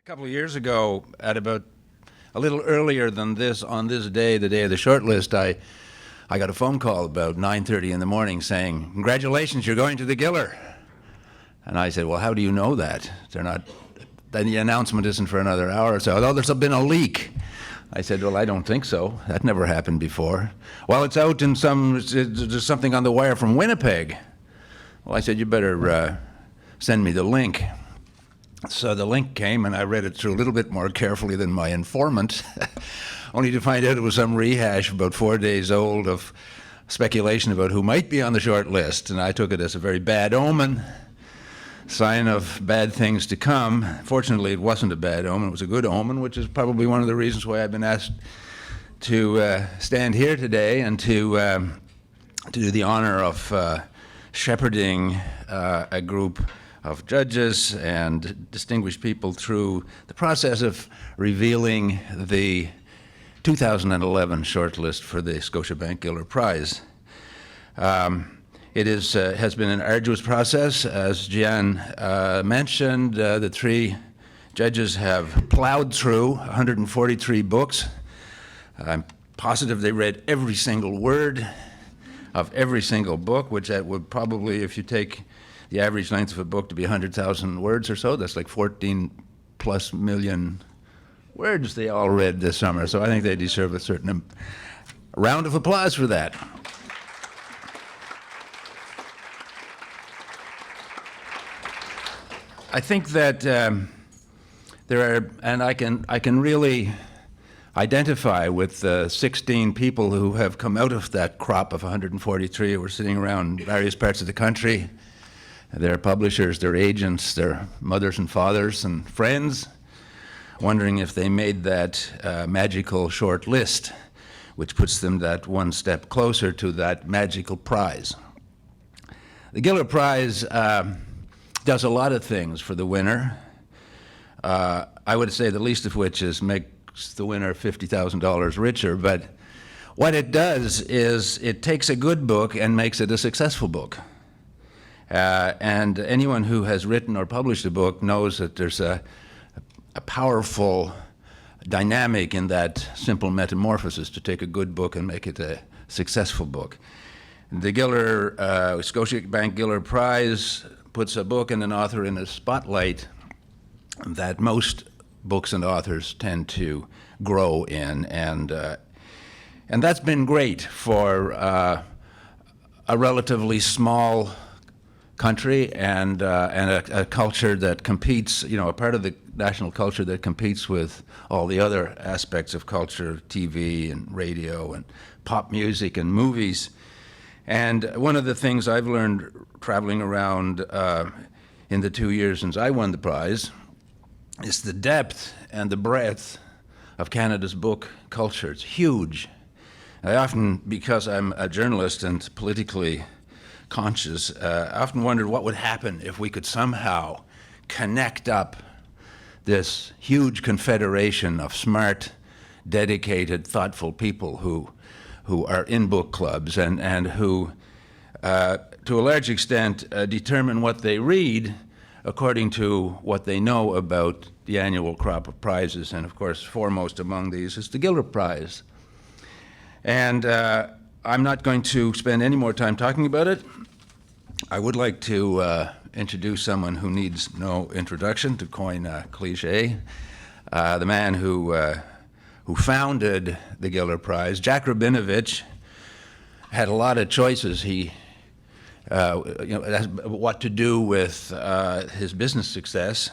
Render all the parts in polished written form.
A couple of years ago, at about a little earlier than this, on this day, the day of the shortlist, I got a phone call about 9:30 in the morning saying, "Congratulations, you're going to the Giller." And I said, "Well, how do you know that? They're not. Then the announcement isn't for another hour or so." "Oh, there's been a leak." I said, "Well, I don't think so. That never happened before." "Well, it's out in there's something on the wire from Winnipeg." Well, I said, "You better send me the link." So the link came, and I read it through a little bit more carefully than my informant, only to find out it was some rehash about 4 days old of speculation about who might be on the short list. And I took it as a very bad omen, sign of bad things to come. Fortunately, it wasn't a bad omen. It was a good omen, which is probably one of the reasons why I've been asked to stand here today and to do the honor of shepherding a group of judges and distinguished people through the process of revealing the 2011 shortlist for the Scotiabank Giller Prize. It has been an arduous process. As Jan mentioned, the three judges have plowed through 143 books. I'm positive they read every single word of every single book, which that would probably, if you take the average length of a book to be 100,000 words or so, that's like 14 plus million words they all read this summer. So I think they deserve a certain round of applause for that. I think that there are, and I can really identify with the 16 people who have come out of that crop of 143 who are sitting around various parts of the country. Their publishers, their agents, their mothers and fathers and friends, wondering if they made that magical short list, which puts them that one step closer to that magical prize. The Giller Prize does a lot of things for the winner. I would say the least of which is makes the winner $50,000 richer, but what it does is it takes a good book and makes it a successful book. And anyone who has written or published a book knows that there's a powerful dynamic in that simple metamorphosis to take a good book and make it a successful book. The Giller, Scotiabank Giller Prize puts a book and an author in a spotlight that most books and authors tend to grow in, and that's been great for a relatively small country and a culture that competes, a part of the national culture that competes with all the other aspects of culture, TV and radio and pop music and movies. And one of the things I've learned traveling around in the 2 years since I won the prize is the depth and the breadth of Canada's book culture. It's huge. I often, because I'm a journalist and politically conscious, I often wondered what would happen if we could somehow connect up this huge confederation of smart, dedicated, thoughtful people who are in book clubs and who, to a large extent, determine what they read according to what they know about the annual crop of prizes. And of course, foremost among these is the Giller Prize. And I'm not going to spend any more time talking about it. I would like to introduce someone who needs no introduction, to coin a cliche, the man who founded the Giller Prize. Jack Rabinovich had a lot of choices. He, what to do with his business success.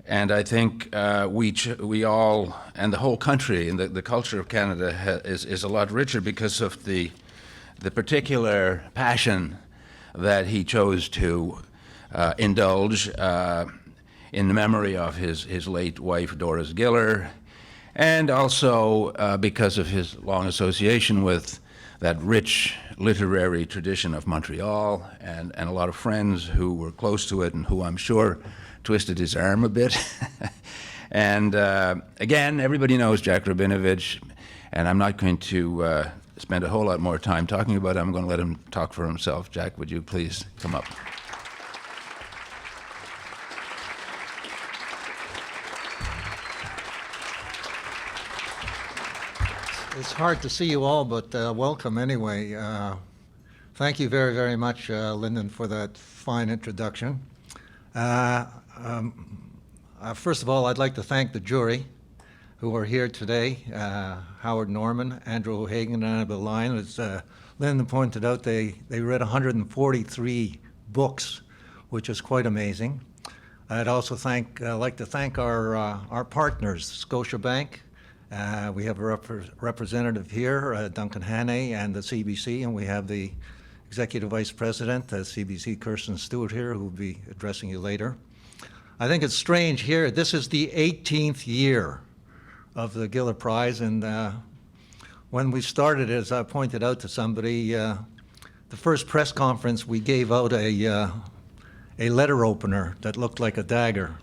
And I think we all, and the whole country, and the culture of Canada is a lot richer because of the particular passion that he chose to indulge in the memory of his late wife, Doris Giller, and also because of his long association with that rich literary tradition of Montreal, and a lot of friends who were close to it and who I'm sure twisted his arm a bit. And again, everybody knows Jack Rabinovich, and I'm not going to spend a whole lot more time talking about it. I'm going to let him talk for himself. Jack, would you please come up? It's hard to see you all, but welcome anyway. Thank you very, very much, Lyndon, for that fine introduction. First of all, I'd like to thank the jury who are here today, Howard Norman, Andrew Hagen, and Annabel Lyon. As Lyndon pointed out, they read 143 books, which is quite amazing. I'd also like to thank our partners, Scotiabank. We have a representative here, Duncan Hannay, and the CBC, and we have the Executive Vice President, CBC, Kirsten Stewart here, who will be addressing you later. I think it's strange here. This is the 18th year of the Giller Prize, and when we started, as I pointed out to somebody, the first press conference we gave out a letter opener that looked like a dagger,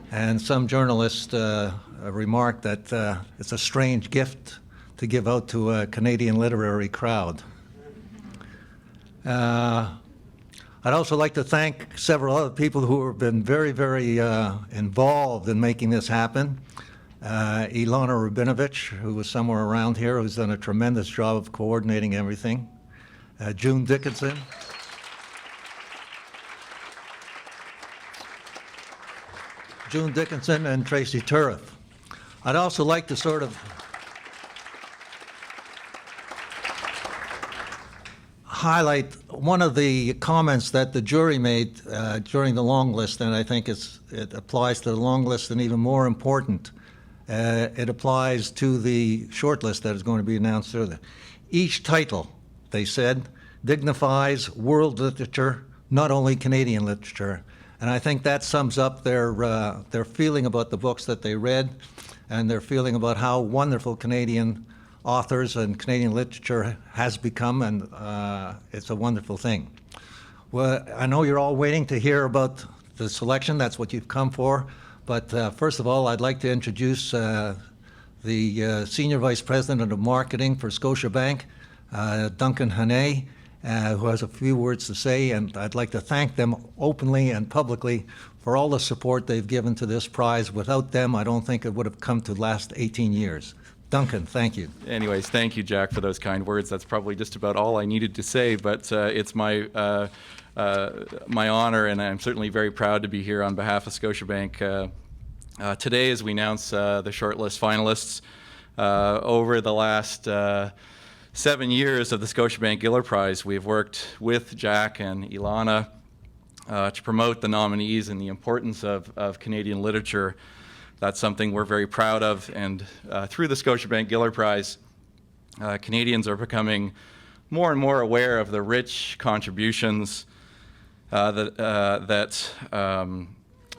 and some journalist remarked that it's a strange gift to give out to a Canadian literary crowd. I'd also like to thank several other people who have been very, very involved in making this happen. Ilana Rabinovich, who was somewhere around here, who's done a tremendous job of coordinating everything. June Dickinson. June Dickinson and Tracy Turriff. I'd also like to sort of highlight one of the comments that the jury made during the long list, and I think it applies to the long list, and even more important, it applies to the shortlist that is going to be announced further. Each title, they said, dignifies world literature, not only Canadian literature. And I think that sums up their feeling about the books that they read, and their feeling about how wonderful Canadian authors and Canadian literature has become, and it's a wonderful thing. Well, I know you're all waiting to hear about the selection. That's what you've come for. But first of all, I'd like to introduce the Senior Vice President of Marketing for Scotiabank, Duncan Hannay, who has a few words to say, and I'd like to thank them openly and publicly for all the support they've given to this prize. Without them, I don't think it would have come to last 18 years. Duncan, thank you. Anyways, thank you, Jack, for those kind words. That's probably just about all I needed to say, but it's my honor, and I'm certainly very proud to be here on behalf of Scotiabank today as we announce the shortlist finalists. Over the last 7 years of the Scotiabank Giller Prize, we've worked with Jack and Ilana to promote the nominees and the importance of Canadian literature. That's something we're very proud of, and through the Scotiabank Giller Prize, Canadians are becoming more and more aware of the rich contributions that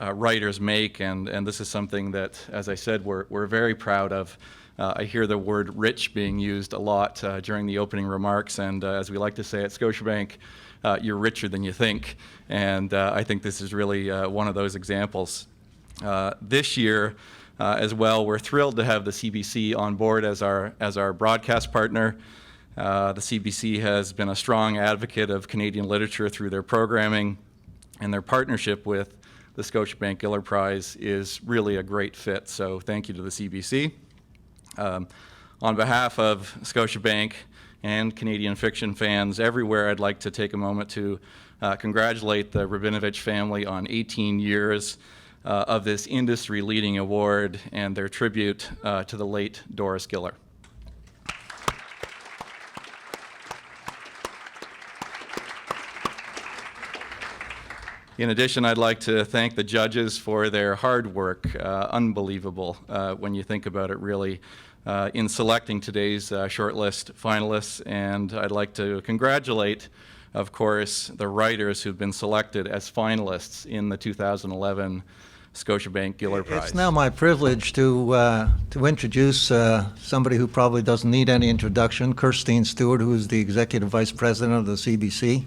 writers make, and this is something that, as I said, we're very proud of. I hear the word rich being used a lot during the opening remarks, and as we like to say at Scotiabank, you're richer than you think, and I think this is really one of those examples. This year, as well, we're thrilled to have the CBC on board as our broadcast partner. The CBC has been a strong advocate of Canadian literature through their programming, and their partnership with the Scotiabank Giller Prize is really a great fit. So thank you to the CBC. On behalf of Scotiabank and Canadian fiction fans everywhere, I'd like to take a moment to congratulate the Rabinovich family on 18 years of this industry-leading award and their tribute to the late Doris Giller. In addition, I'd like to thank the judges for their hard work. Unbelievable when you think about it, really, in selecting today's shortlist finalists. And I'd like to congratulate, of course, the writers who've been selected as finalists in the 2011 Scotiabank Giller Prize. It's now my privilege to introduce somebody who probably doesn't need any introduction, Kirsten Stewart, who is the Executive Vice President of the CBC.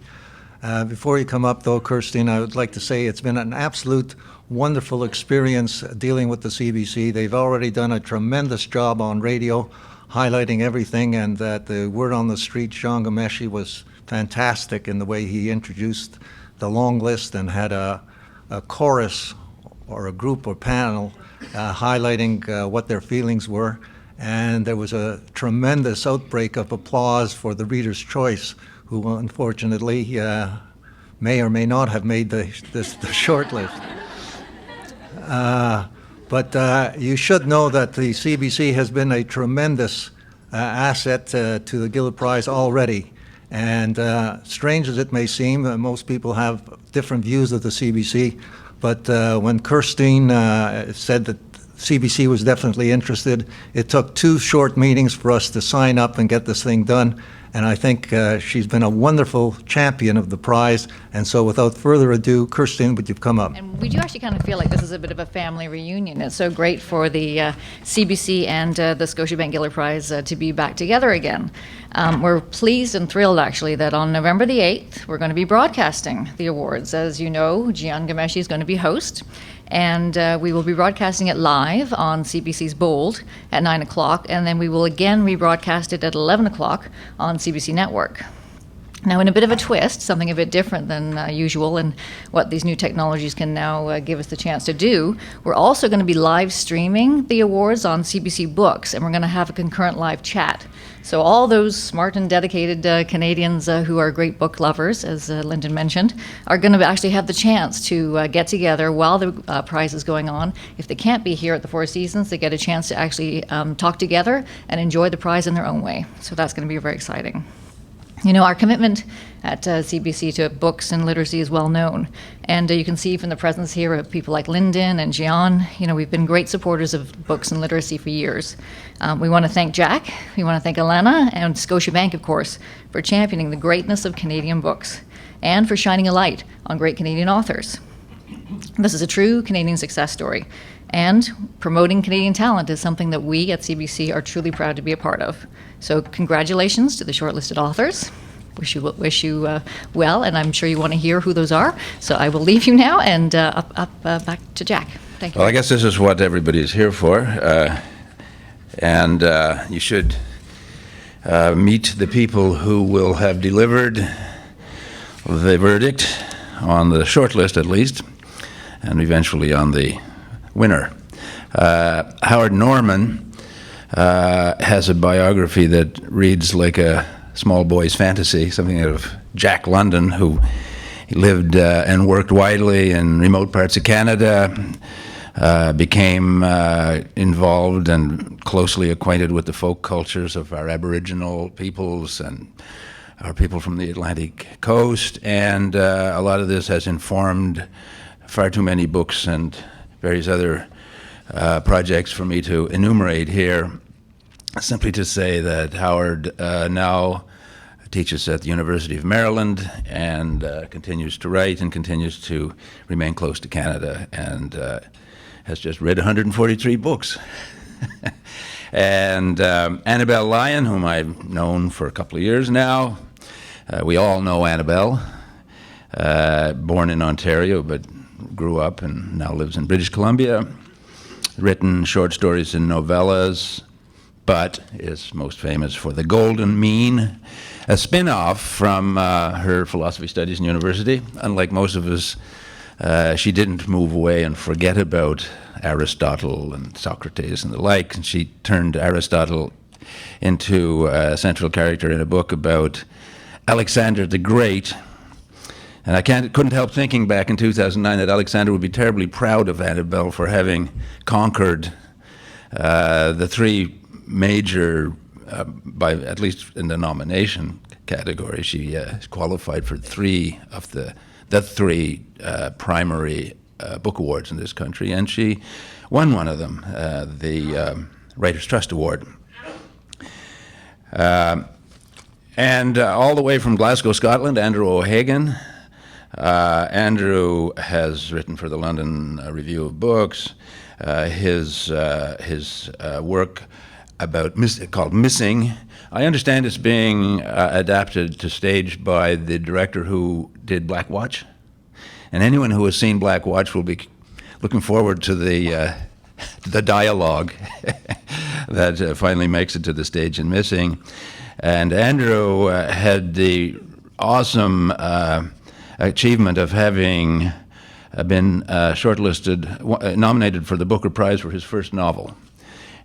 Before you come up, though, Kirsten, I would like to say it's been an absolute wonderful experience dealing with the CBC. They've already done a tremendous job on radio, highlighting everything, and that the word on the street, Jean Gomeshi, was fantastic in the way he introduced the long list and had a chorus or a group or panel highlighting what their feelings were. and there was a tremendous outbreak of applause for the Reader's Choice, who unfortunately may or may not have made the shortlist. But you should know that the CBC has been a tremendous asset to the Giller Prize already. And strange as it may seem, most people have different views of the CBC. But when Kirstine said that CBC was definitely interested, it took 2 short meetings for us to sign up and get this thing done. And I think she's been a wonderful champion of the prize. And so without further ado, Kirstine, would you come up? And we do actually kind of feel like this is a bit of a family reunion. It's so great for the CBC and the Scotiabank Giller Prize to be back together again. We're pleased and thrilled, actually, that on November the 8th, we're going to be broadcasting the awards. As you know, Gian Gameshi is going to be host. And we will be broadcasting it live on CBC's Bold at 9 o'clock, and then we will again rebroadcast it at 11 o'clock on CBC Network. Now, in a bit of a twist, something a bit different than usual and what these new technologies can now give us the chance to do, we're also going to be live streaming the awards on CBC Books, and we're going to have a concurrent live chat. So all those smart and dedicated Canadians who are great book lovers, as Lyndon mentioned, are going to actually have the chance to get together while the prize is going on. If they can't be here at the Four Seasons, they get a chance to actually talk together and enjoy the prize in their own way. So that's going to be very exciting. You know, our commitment at CBC to books and literacy is well known. And you can see from the presence here of people like Lyndon and Gian, you know, we've been great supporters of books and literacy for years. We want to thank Jack, we want to thank Elena, and Scotiabank, of course, for championing the greatness of Canadian books and for shining a light on great Canadian authors. This is a true Canadian success story. And promoting Canadian talent is something that we at CBC are truly proud to be a part of. So congratulations to the shortlisted authors. Wish you well, and I'm sure you want to hear who those are. So I will leave you now and back to Jack. Thank you. Well, I guess this is what everybody is here for. And you should meet the people who will have delivered the verdict on the shortlist, at least, and eventually on the winner. Howard Norman has a biography that reads like a small boy's fantasy, something out of Jack London, who lived and worked widely in remote parts of Canada, became involved and closely acquainted with the folk cultures of our Aboriginal peoples and our people from the Atlantic coast, and a lot of this has informed far too many books and various other projects for me to enumerate here. Simply to say that Howard now teaches at the University of Maryland and continues to write and continues to remain close to Canada and has just read 143 books. And Annabel Lyon, whom I've known for a couple of years now, we all know Annabel, born in Ontario but grew up and now lives in British Columbia, written short stories and novellas, but is most famous for The Golden Mean, a spin-off from her philosophy studies in university. Unlike most of us, she didn't move away and forget about Aristotle and Socrates and the like, and she turned Aristotle into a central character in a book about Alexander the Great. And I couldn't help thinking back in 2009 that Alexander would be terribly proud of Annabel for having conquered the 3 major, by at least in the nomination category, she qualified for 3 of the 3 primary book awards in this country, and she won one of them, the Writers' Trust Award. And all the way from Glasgow, Scotland, Andrew O'Hagan. Andrew has written for the London Review of Books. His work called Missing, I understand it's being adapted to stage by the director who did Black Watch. And anyone who has seen Black Watch will be looking forward to the dialogue that finally makes it to the stage in Missing. And Andrew had the awesome achievement of having been nominated for the Booker Prize for his first novel.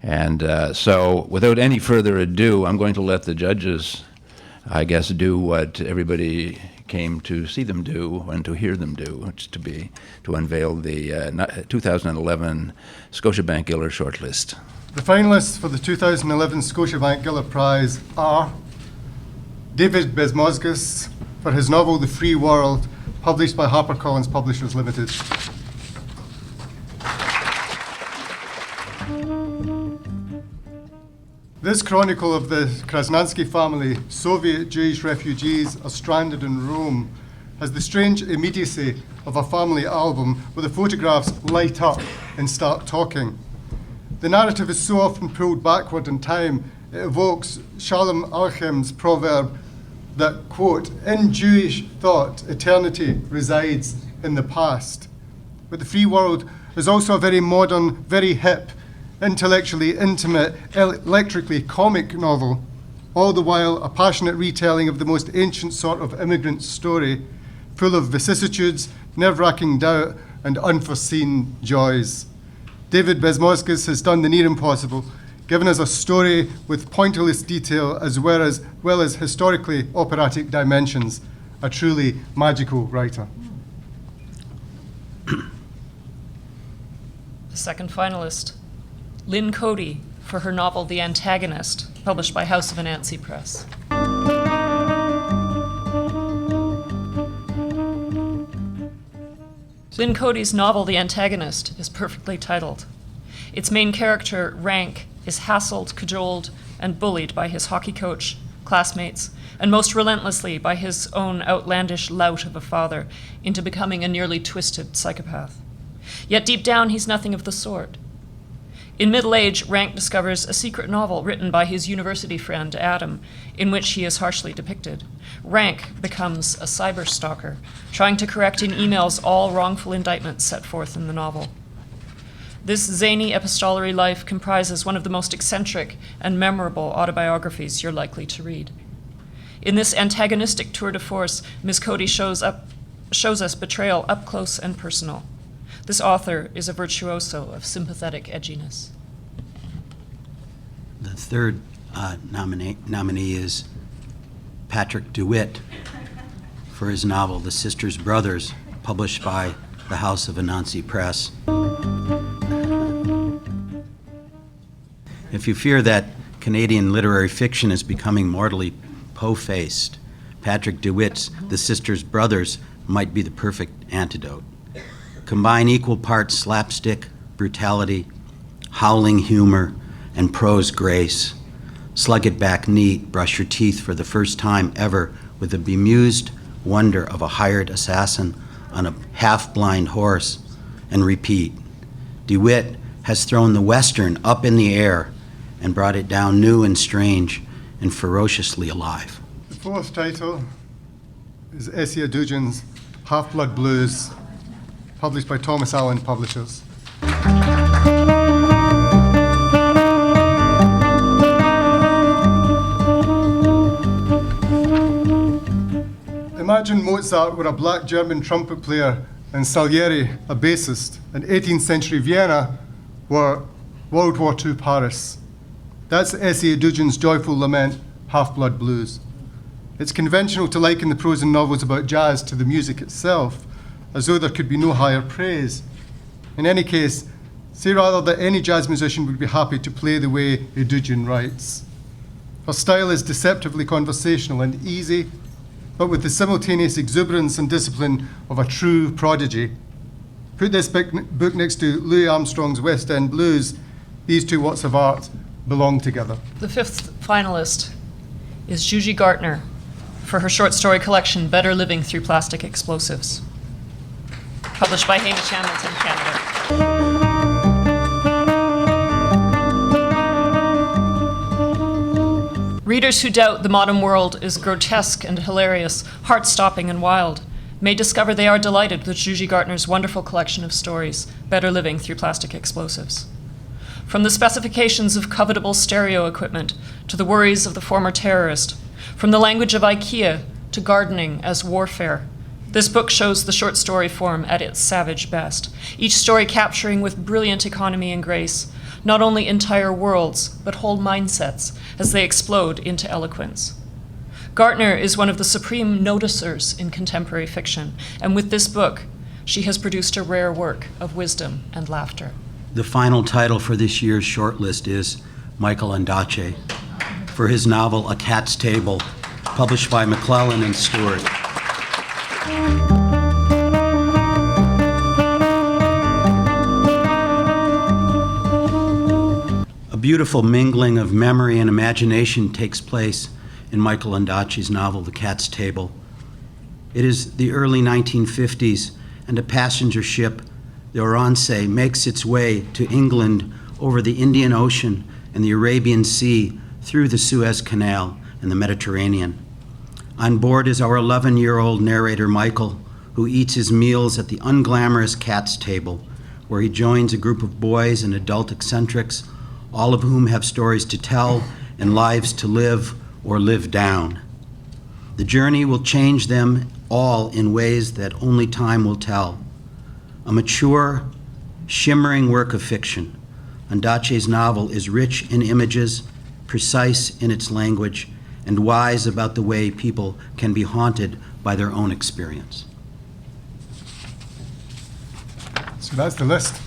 And so without any further ado, I'm going to let the judges, I guess, do what everybody came to see them do and to hear them do, which is to unveil the 2011 Scotiabank Giller Shortlist. The finalists for the 2011 Scotiabank Giller Prize are David Bezmozgas for his novel The Free World, published by HarperCollins Publishers Limited. This chronicle of the Krasnansky family, Soviet Jewish refugees, are stranded in Rome, has the strange immediacy of a family album where the photographs light up and start talking. The narrative is so often pulled backward in time, it evokes Shalom Aleicham's proverb that, quote, in Jewish thought, eternity resides in the past. But The Free World is also a very modern, very hip, intellectually intimate, electrically comic novel, all the while a passionate retelling of the most ancient sort of immigrant story, full of vicissitudes, nerve-wracking doubt, and unforeseen joys. David Bezmozgas has done the near impossible, given us a story with pointillist detail as well as historically operatic dimensions, a truly magical writer. The second finalist, Lynn Cody, for her novel The Antagonist, published by House of Anansi Press. Lynn Cody's novel The Antagonist is perfectly titled. Its main character, Rank, is hassled, cajoled, and bullied by his hockey coach, classmates, and most relentlessly by his own outlandish lout of a father into becoming a nearly twisted psychopath. Yet deep down, he's nothing of the sort. In middle age, Rank discovers a secret novel written by his university friend, Adam, in which he is harshly depicted. Rank becomes a cyberstalker, trying to correct in emails all wrongful indictments set forth in the novel. This zany epistolary life comprises one of the most eccentric and memorable autobiographies you're likely to read. In this antagonistic tour de force, Ms. Cody shows us betrayal up close and personal. This author is a virtuoso of sympathetic edginess. The third nominee is Patrick DeWitt for his novel The Sisters Brothers, published by the House of Anansi Press. If you fear that Canadian literary fiction is becoming mortally po-faced, Patrick DeWitt's The Sisters Brothers might be the perfect antidote. Combine equal parts slapstick, brutality, howling humor, and prose grace. Slug it back neat, brush your teeth for the first time ever with the bemused wonder of a hired assassin on a half-blind horse, and repeat. DeWitt has thrown the Western up in the air and brought it down new and strange and ferociously alive. The fourth title is Essia Dugin's Half-Blood Blues, published by Thomas Allen Publishers. Imagine Mozart were a black German trumpet player and Salieri a bassist, and 18th century Vienna were World War II Paris. That's Essia Dugin's joyful lament, Half-Blood Blues. It's conventional to liken the prose in novels about jazz to the music itself, as though there could be no higher praise. In any case, say rather that any jazz musician would be happy to play the way Dugin writes. Her style is deceptively conversational and easy, but with the simultaneous exuberance and discipline of a true prodigy. Put this book next to Louis Armstrong's West End Blues, these two works of art belong together. The fifth finalist is Juji Gartner for her short story collection, Better Living Through Plastic Explosives, published by Hamish Hamilton, Canada. Readers who doubt the modern world is grotesque and hilarious, heart-stopping and wild, may discover they are delighted with Juji Gartner's wonderful collection of stories, Better Living Through Plastic Explosives. From the specifications of covetable stereo equipment to the worries of the former terrorist, from the language of IKEA to gardening as warfare, this book shows the short story form at its savage best, each story capturing with brilliant economy and grace not only entire worlds, but whole mindsets as they explode into eloquence. Gartner is one of the supreme noticers in contemporary fiction, and with this book, she has produced a rare work of wisdom and laughter. The final title for this year's shortlist is Michael Ondaatje for his novel A Cat's Table, published by McClellan and Stewart. A beautiful mingling of memory and imagination takes place in Michael Ondaatje's novel The Cat's Table. It is the early 1950s, and a passenger ship, the Oronce, makes its way to England over the Indian Ocean and the Arabian Sea through the Suez Canal and the Mediterranean. On board is our 11-year-old narrator, Michael, who eats his meals at the unglamorous Cat's Table, where he joins a group of boys and adult eccentrics, all of whom have stories to tell and lives to live or live down. The journey will change them all in ways that only time will tell. A mature, shimmering work of fiction, Ondaatje's novel is rich in images, precise in its language, and wise about the way people can be haunted by their own experience. So that's the list.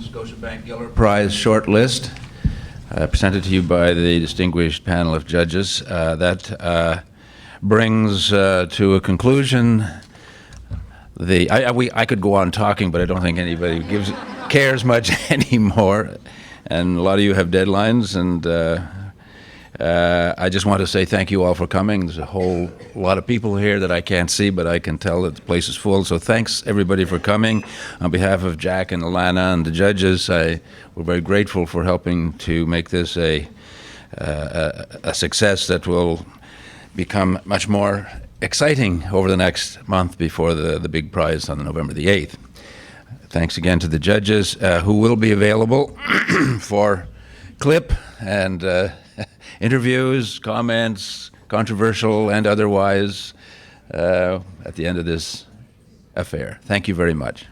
Scotiabank Giller Prize shortlist, presented to you by the distinguished panel of judges. That brings to a conclusion I could go on talking, but I don't think anybody cares much anymore. And a lot of you have deadlines, and I just want to say thank you all for coming. There's a whole lot of people here that I can't see, but I can tell that the place is full. So thanks, everybody, for coming. On behalf of Jack and Alana and the judges, we're very grateful for helping to make this a success that will become much more exciting over the next month before the big prize on November the 8th. Thanks again to the judges who will be available for clip and interviews, comments, controversial and otherwise, at the end of this affair. Thank you very much.